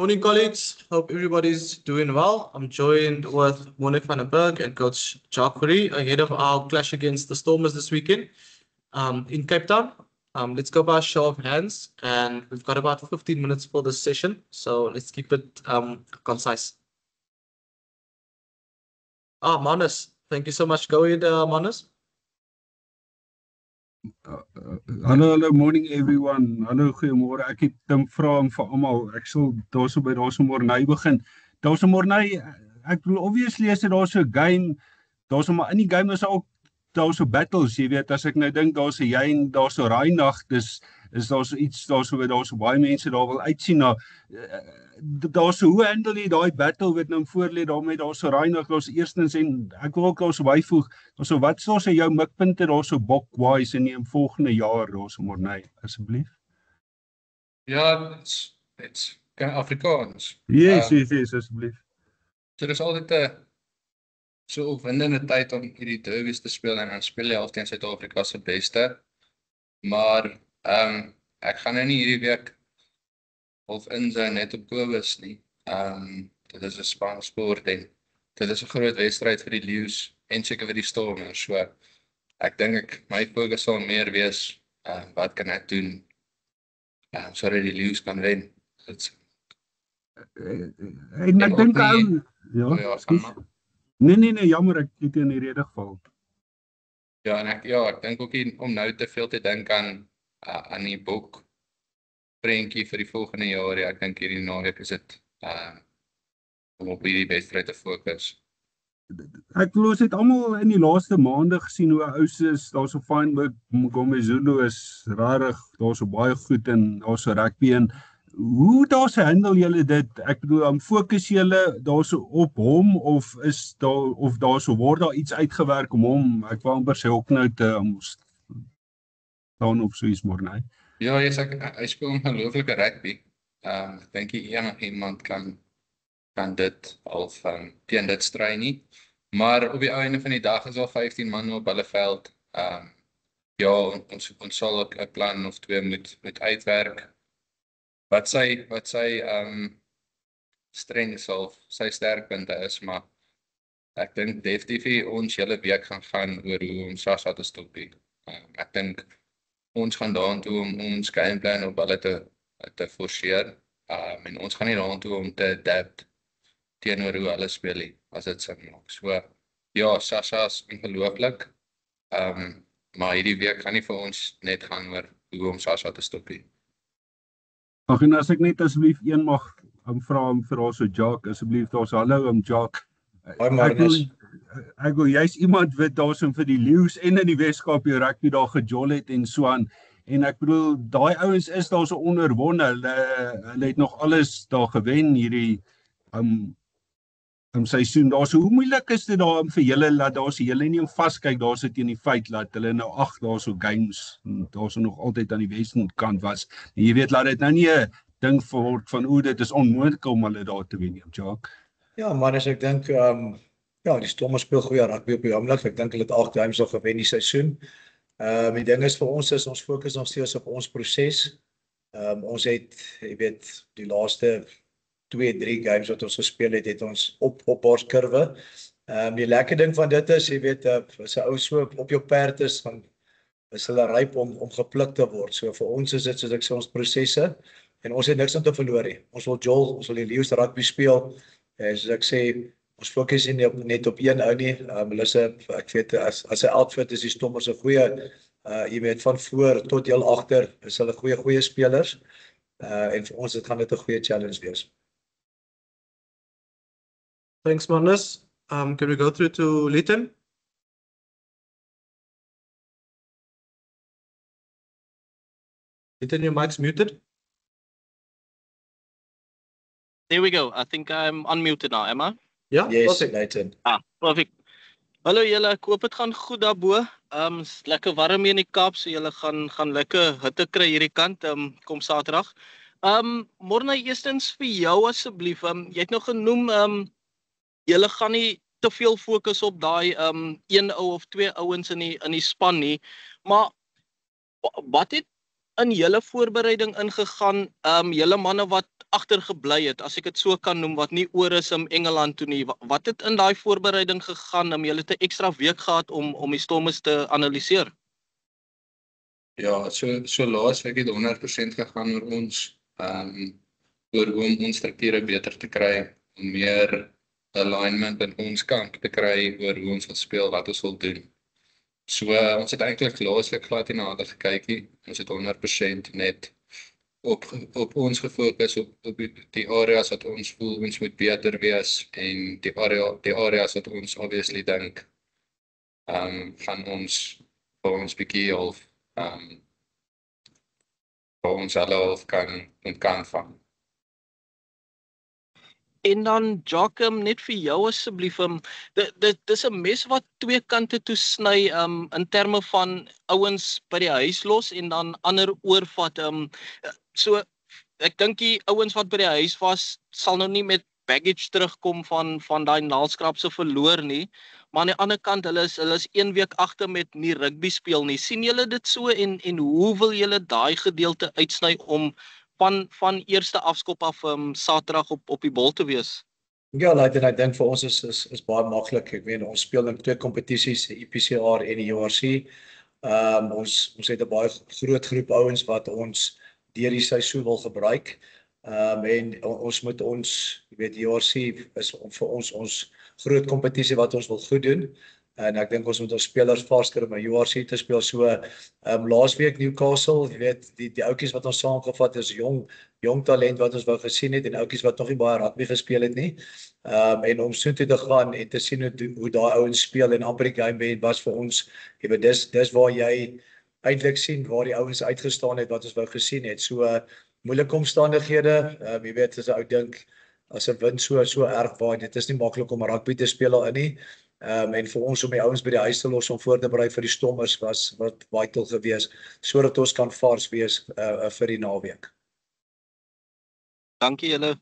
Morning, colleagues. Hope everybody's doing well. I'm joined with Monique van den Berg and Coach Jacquerie ahead of our clash against the Stormers this weekend in Cape Town. Let's go by a show of hands, and we've got about 15 minutes for this session, so let's keep it concise. Manus, thank you so much. Go ahead, Manus. Hallo, morning everyone. Hallo, goeiemôre. Ek het vra vir almal. Ek sal daarso by Morney begin. Morney, ek bedoel obviously as dit daarso 'n game, daarso maar in die game is ook daarso battles, jy weet, as ek nou dink daarso jy en daarso Reinagh, is daarso iets daarso baie mense daar wil uitsien na. Daarso hoe handle jy daai battle wat nou voor lê daarmee daarso Reinagh daarso eerstens en ek wil ook daarso byvoeg, daarso wat is daarso jou mikpunte daarso bokwise in die volgende jaar daarso Morney asseblief? Ja, dit's Afrikaans. Yes, asseblief. So dis altyd 'n so opwindende tyd om hierdie derbies te speel en dan speel jy half teen Suid-Afrika se beste. Maar ek gaan nou nie hierdie week of inzou net op Kobus nie. Dit is 'n spansport en dit is 'n groot wedstryd vir die Lions en seker vir die Stormers. So ek dink my fokus sal meer wees wat kan ek doen sodat die Lions kan wen. En ek dink Nee, jammer ek het in die rede geval. Ja, en ek dink ook nie om nou te veel te dink aan die boek prentjie vir die volgende jaar. Ek dink hierdie naweek is dit om op hierdie wedstryd te fokus. Ek glo ons het almal in die laaste maande gesien hoe ouens is, daarso Fynbok, Mngomezulu is rarig, daarso baie goed en daarso rugby en hoe daarso handle julle dit? Ek bedoel, fokus julle daarso op hom of is daar of daarso word daar iets uitgewerk om hom, ek wou amper sê ook nou te staan op so iets Morney. Ja, hy speel ongelooflike rugby. Ek dink iemand kan dit al teen dit stry nie. Maar op die einde van die dag is al 15 man op hulle veld. Ja, ons sal ook 'n plan of 2 moet uitwerk. Wat sy strengths of sy sterkpunte is, maar ek dink definitief ons hele week gaan oor hoe om Sasa te stop. Ek dink ons gaan daartoe om ons gameplan op hulle te forceer. En ons gaan nie daartoe om te adapt teenoor hoe hulle speel nie, as dit sin maak. So ja, Sasa is ongelooflik. Maar hierdie week gaan nie vir ons net gaan oor hoe om Sasa te stop nie. Ag en as ek net asseblief een mag vra vir daarso Jacques, asseblief daarso hallo Jacques. Ek wil jy's iemand wat daarso vir die Lions en in die Weskaap die rugby daar gejol het en so aan. En ek bedoel daai ouens is daarso onderwonde. Hulle het nog alles daar gewen hierdie seisoen. Daarso hoe moeilik is dit daar vir julle dat daarso julle nie vaskyk daarso teen die feit dat hulle nou 8 daarso games daarso nog altyd aan die Westkant was. En jy weet laat dit nou nie 'n ding word van dit is onmoontlik om hulle daar te wen, Jacques. Ja, maar as ek dink die Stormers speel goeie rugby op die oomblik. Ek dink hulle het 8 games al gewen die seisoen. Die ding is vir ons ons fokus nog steeds op ons proses. Ons het, jy weet, die laaste 2-3 games wat ons gespeel het ons op ons kurwe. Die lekker ding van dit is, jy weet, as 'n ou so op jou perd is, dan is hulle ryp om gepluk te word. So vir ons is dit soos ek sê ons prosesse en ons het niks om te verloor nie. Ons wil die Lions rugby speel. Soos ek sê, ons fokus nie net op een ou nie. Ek weet as sy outfit is die Stormers 'n goeie, jy weet, van voor tot heel agter is hulle goeie spelers. En vir ons gaan dit 'n goeie challenge wees. Thanks, Manus. Can we go through to Leighton? Leighton, your mic's muted. There we go. I think I'm unmuted now, am I? Yeah, Yes, perfect. Leighton. Perfect. Hallo julle, ek hoop dit gaan goed daarbo. Is lekker warm hier in die Kaap, so julle gaan lekker hitte kry hierdie kant kom Saterdag. Morney, eerstens vir jou asseblief. Jy het nou genoem julle gaan nie te veel fokus op daai een ou of 2 ouens in die span nie. Maar wat het in julle voorbereiding ingegaan, julle manne wat agtergebly het, as ek dit so kan noem, wat nie oor is in Engeland toe nie. Wat het in daai voorbereiding gegaan? Julle het 'n ekstra week gehad om die Stormers te analiseer. Ja, so laasweek het 100% gegaan oor ons oor hoe om ons strukture beter te kry, om meer alignment in ons kamp te kry oor hoe ons wil speel, wat ons wil doen. So ons het eintlik laasweek glad nie na hulle gekyk nie. Ons het 100% net op ons gefokus op die areas wat ons voel ons moet beter wees en die areas wat ons obviously dink gaan ons vir ons bietjie half vir ons hulle half kan vang. En dan Jacques, net vir jou asseblief, dit is 'n mes wat twee kante toe sny in terme van ouens by die huis los en dan ander oorvat. So ek dink die ouens wat by die huis was sal nou nie met baggage terugkom van daai naalskrapse verloor nie, maar aan die ander kant hulle is 1 week agter met nie rugby speel nie. Sien julle dit so en hoe wil julle daai gedeelte uitsny om van eerste afskop af Saterdag op die bol te wees? Ja, ek dink vir ons is baie maklik. Ek weet ons speel in 2 kompetisies, die IPCR en die URC. Ons het 'n baie groot groep ouens wat ons deur die seisoen wil gebruik. En ons moet jy weet URC is vir ons groot kompetisie wat ons wil goed doen. En ek dink ons moet ons spelers vaskry om 'n URC te speel. So laasweek Newcastle, jy weet die ouetjies wat ons saamgevat is jong talent wat ons wou gesien het en ouetjies wat nog nie baie rugby gespeel het nie. En om so toe te gaan en te sien hoe daai ouens speel en amper die game wen was vir ons, jy weet dis waar jy eintlik sien waar die ouens uitgestaan het wat ons wou gesien het. So moeilike omstandighede, jy weet as 'n ou dink as 'n wind so erg waai, dit is nie maklik om rugby te speel al in nie. En vir ons om die ouens by die huis te los om voor te berei vir die Stormers was vital geweest sodat ons kan vars wees vir die naweek. Dankie julle.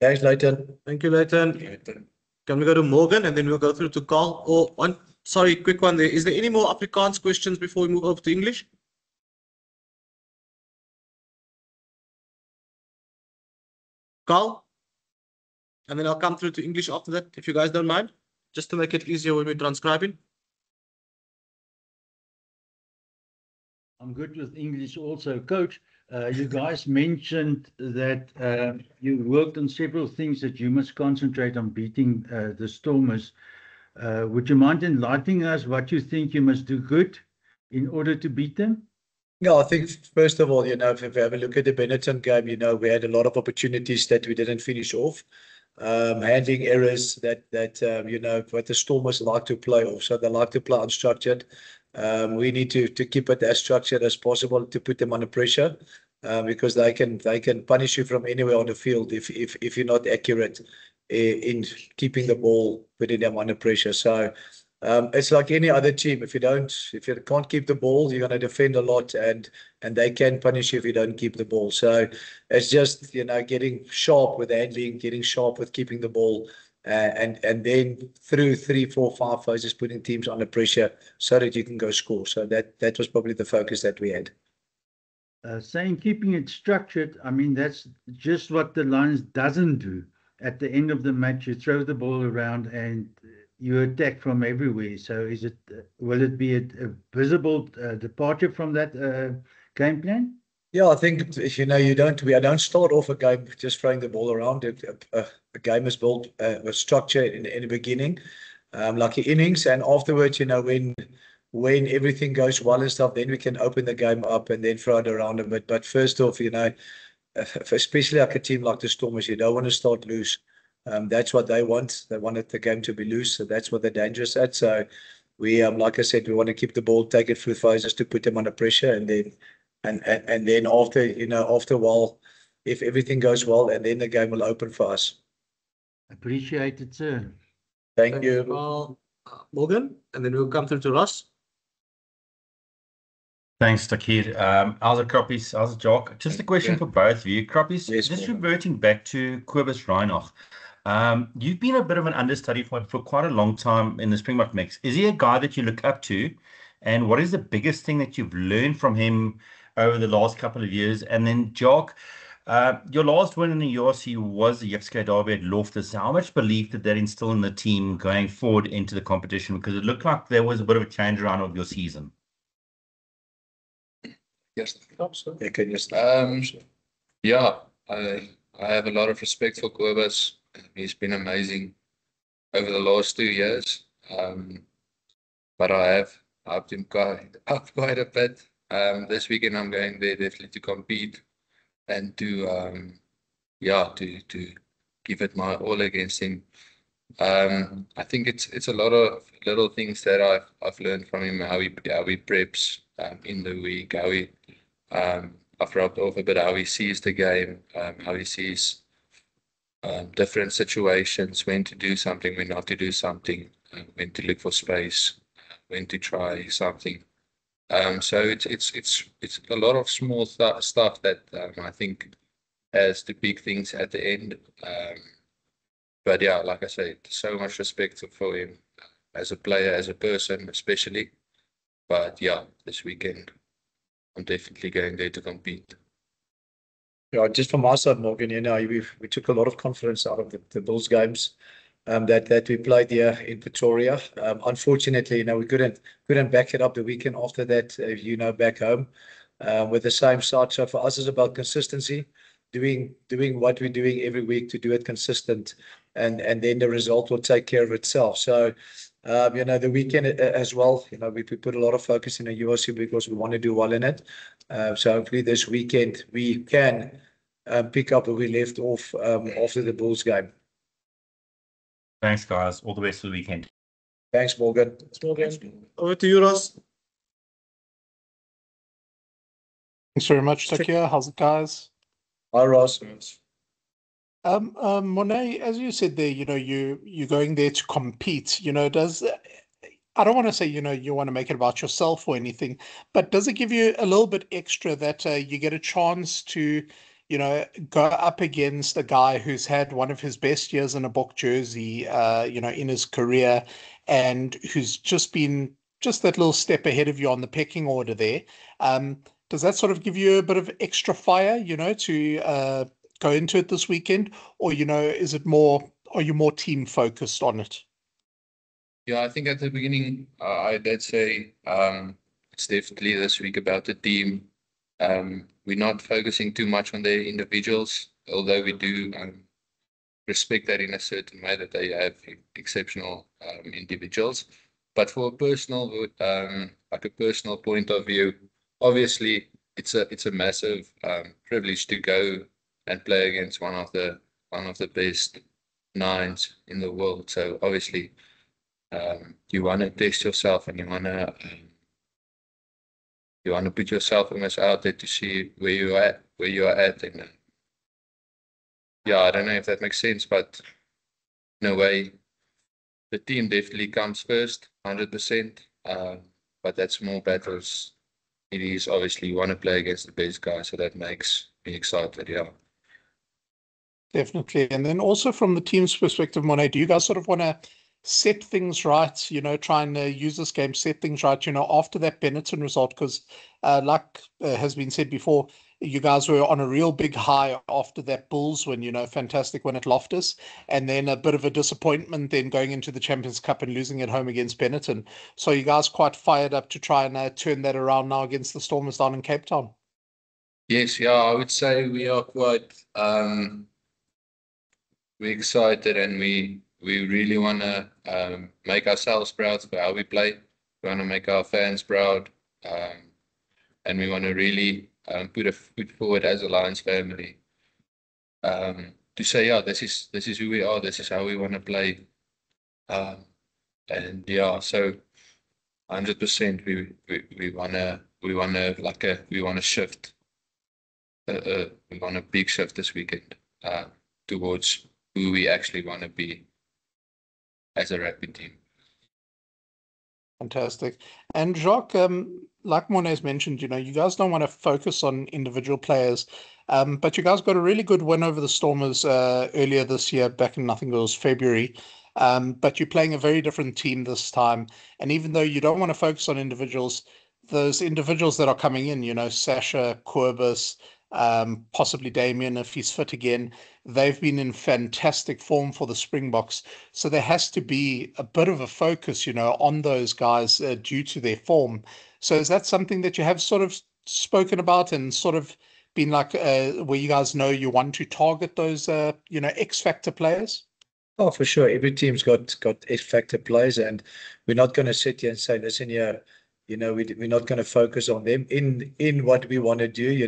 Thanks, Leighton. Thank you, Leighton. Can we go to Morgan and then we'll go through to Carl? Oh, sorry, quick one there. Is there any more Afrikaans questions before we move over to English? Carl? And then I'll come through to English after that, if you guys don't mind, just to make it easier when we're transcribing. I'm good with English also. Coach, you guys mentioned that you worked on several things that you must concentrate on beating the Stormers. Would you mind enlightening us what you think you must do good in order to beat them? Yeah, I think first of all, if we have a look at the Benetton game, we had a lot of opportunities that we didn't finish off. Handling errors that what the Stormers like to play off. So they like to play unstructured. We need to keep it as structured as possible to put them under pressure, because they can punish you from anywhere on the field if you're not accurate in keeping the ball, putting them under pressure. So it's like any other team. If you can't keep the ball, you're going to defend a lot, and they can punish you if you don't keep the ball. So it's just getting sharp with handling, getting sharp with keeping the ball, and then through 3, 4, 5 phases, putting teams under pressure so that you can go score. So that was probably the focus that we had. Saying keeping it structured, I mean that's just what the Lions doesn't do. At the end of the match, you throw the ball around and you attack from everywhere. So will it be a visible departure from that game plan? Yeah, I think we don't start off a game just throwing the ball around. A game is built with structure in the beginning, like innings, and afterwards, when everything goes well and stuff, then we can open the game up and then throw it around a bit. But first off, especially like a team like the Stormers, you don't want to start loose. That's what they want. They wanted the game to be loose, so that's what they're dangerous at. So we, like I said, we want to keep the ball, take it through phases to put them under pressure, and then after a while, if everything goes well, and then the game will open for us. Appreciate it, sir. Thank you. Morgan, and then we'll come through to Ross. Thanks, Takir. How's the Krappies? How's the Jock? Just a question for both of you. Krappies, Yes, just Morgan. reverting back to Kobus Reinach. You've been a bit of an understudy for quite a long time in the Springbok mix. Is he a guy that you look up to? And what is the biggest thing that you've learned from him over the last couple of years? And then, Jock, Your last win in the URC was the Jipske Derby at Loftus. How much belief did that instill in the team going forward into the competition? Because it looked like there was a bit of a change around of your season. Yes. Yeah, can you start? Yeah, I have a lot of respect for Kobus. He's been amazing over the last 2 years. But I have helped him up quite a bit. This weekend I'm going there definitely to compete and to give it my all against him. I think it's a lot of little things that I've learned from him, how he preps in the week, how he I've rubbed off a bit how he sees the game, how he sees different situations, when to do something, when not to do something, when to look for space, when to try something. So it's a lot of small stuff that I think has the big things at the end. But yeah, like I say, so much respect for him as a player, as a person, especially. But yeah, this weekend I'm definitely going there to compete. Yeah, just from our side, Morgan, we took a lot of confidence out of the Bulls games that we played here in Pretoria. Unfortunately, we couldn't back it up the weekend after that, back home with the same side. So for us, it's about consistency, doing what we're doing every week to do it consistent, and then the result will take care of itself. So, the weekend as well, we put a lot of focus in the URC because we want to do well in it. So hopefully this weekend we can pick up where we left off after the Bulls game. Thanks, guys. All the best for the weekend. Thanks, Morgan. Over to you, Ross. Thanks very much, Takia. How's it, guys? Hi, Ross. Monet, as you said there, you're going there to compete. I don't want to say, you want to make it about yourself or anything, but does it give you a little bit extra that you get a chance to, go up against a guy who's had one of his best years in a Bokke jersey, in his career, and who's just been just that little step ahead of you on the pecking order there? Does that sort of give you a bit of extra fire, to go into it this weekend, or is it more? Are you more team focused on it? Yeah, I think at the beginning I did say it's definitely this week about the team. We're not focusing too much on the individuals, although we do respect that in a certain way that they have exceptional individuals. But for a personal, like a personal point of view, obviously it's a massive privilege to go and play against one of the best nines in the world. So obviously you want to test yourself, and you want to put yourself almost out there to see where you are at. And yeah, I don't know if that makes sense, but in a way, the team definitely comes first, 100%. But that's more battles. It is obviously you want to play against the best guys, so that makes me excited. Yeah. Definitely. And then also from the team's perspective, Monet, do you guys sort of want to set things right, try and use this game, set things right, after that Benetton result? Because like has been said before, you guys were on a real big high after that Bulls win, fantastic win at Loftus, and then a bit of a disappointment then going into the Champions Cup and losing at home against Benetton. So you guys quite fired up to try and turn that around now against the Stormers down in Cape Town? Yes, yeah, I would say we are quite we're excited, and we really want to make ourselves proud for how we play. We want to make our fans proud, and we want to really put a foot forward as a Lions family to say, yeah, this is who we are, this is how we want to play, and yeah, so 100% we want to shift. We want a big shift this weekend towards who we actually want to be as a rugby team. Fantastic. And Jacques, like Monet's mentioned, you guys don't want to focus on individual players, but you guys got a really good win over the Stormers earlier this year, back in, I think it was February. But you're playing a very different team this time. And even though you don't want to focus on individuals, those individuals that are coming in, Sasha, Kobus, possibly Damien if he's fit again. They've been in fantastic form for the Springboks. So there has to be a bit of a focus, on those guys due to their form. So is that something that you have sort of spoken about and sort of been like where you guys know you want to target those, X factor players? Oh, for sure. Every team's got X factor players, and we're not going to sit here and say, listen here, we're not going to focus on them in what we want to do.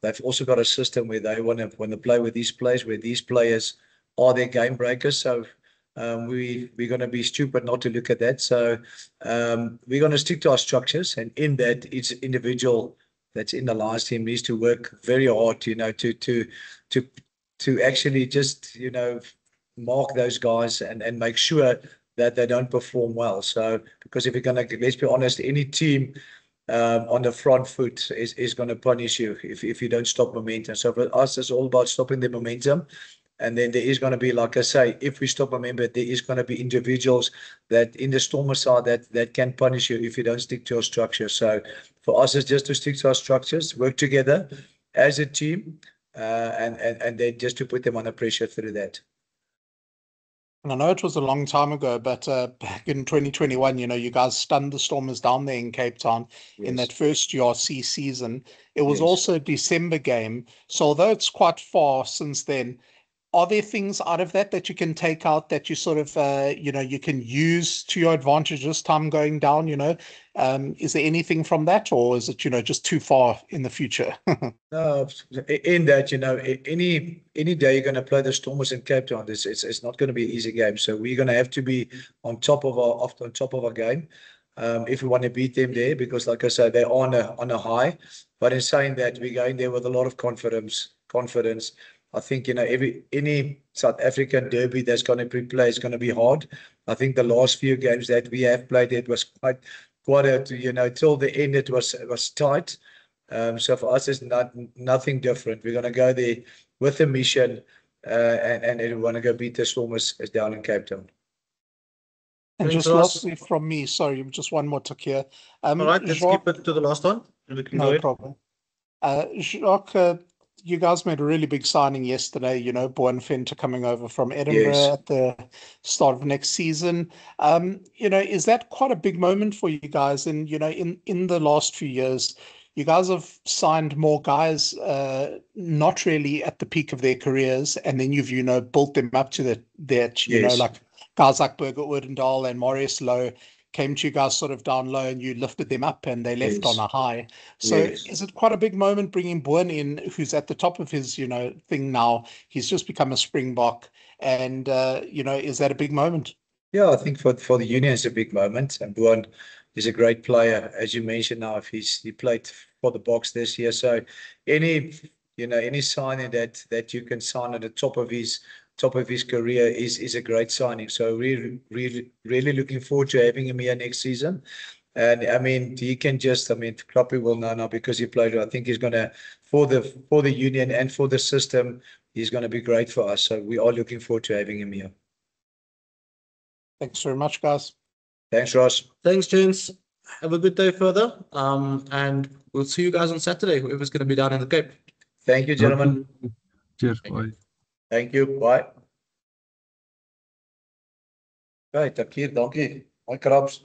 They've also got a system where they want to play with these players, where these players are their game breakers. So we're going to be stupid not to look at that. So we're going to stick to our structures, and in that, each individual that's in the Lions team needs to work very hard, to actually just mark those guys and make sure that they don't perform well. So because if you're going to, let's be honest, any team on the front foot is going to punish you if you don't stop momentum. So for us, it's all about stopping the momentum. And then there is going to be, like I say, if we stop momentum, there is going to be individuals that in the Stormers side that can punish you if you don't stick to your structure. So for us, it's just to stick to our structures, work together as a team, and then just to put them under pressure through that. And I know it was a long time ago, but back in 2021, you guys stunned the Stormers down there in Cape Town in that first GRC season. It was also a December game. So although it's quite far since then, are there things out of that you can take out that you sort of, you can use to your advantage this time going down, Is there anything from that, or is it, just too far in the future? No, in that, any day you're going to play the Stormers in Cape Town, it's not going to be an easy game. So we're going to have to be on top of our game if we want to beat them there, because like I said, they're on a high. But in saying that, we're going there with a lot of confidence. I think, any South African derby that's going to be played is going to be hard. I think the last few games that we have played, it was quite till the end, it was tight. So for us, it's nothing different. We're going to go there with a mission, and we want to go beat the Stormers down in Cape Town. And just lastly from me, sorry, just one more took here. All right, let's keep it to the last one. No problem. Jacques, you guys made a really big signing yesterday, Boan Venter coming over from Edinburgh at the start of next season. Is that quite a big moment for you guys? And, in the last few years, you guys have signed more guys, not really at the peak of their careers, and then you've, built them up to that, like guys like Birger Odendaal and Marius Lowe came to you guys sort of down low and you lifted them up and they left on a high. So is it quite a big moment bringing Boan in, who's at the top of his, thing now? He's just become a Springbok, and, is that a big moment? Yeah, I think for the Union, it's a big moment. And Boan is a great player, as you mentioned. Now, if he played for the Boks this year, so any signing that you can sign at the top of his career is a great signing. So really looking forward to having him here next season. And I mean, he can just, Kloppy will know now because he played. I think he's going to, for the Union and for the system, he's going to be great for us. So we are looking forward to having him here. Thanks very much, guys. Thanks, Ross. Thanks, gents. Have a good day further. And we'll see you guys on Saturday, whoever's going to be down in the Cape. Thank you, gentlemen. Cheers, bye. Thank you. Bye. Okay, dankie. Hi, Krabs.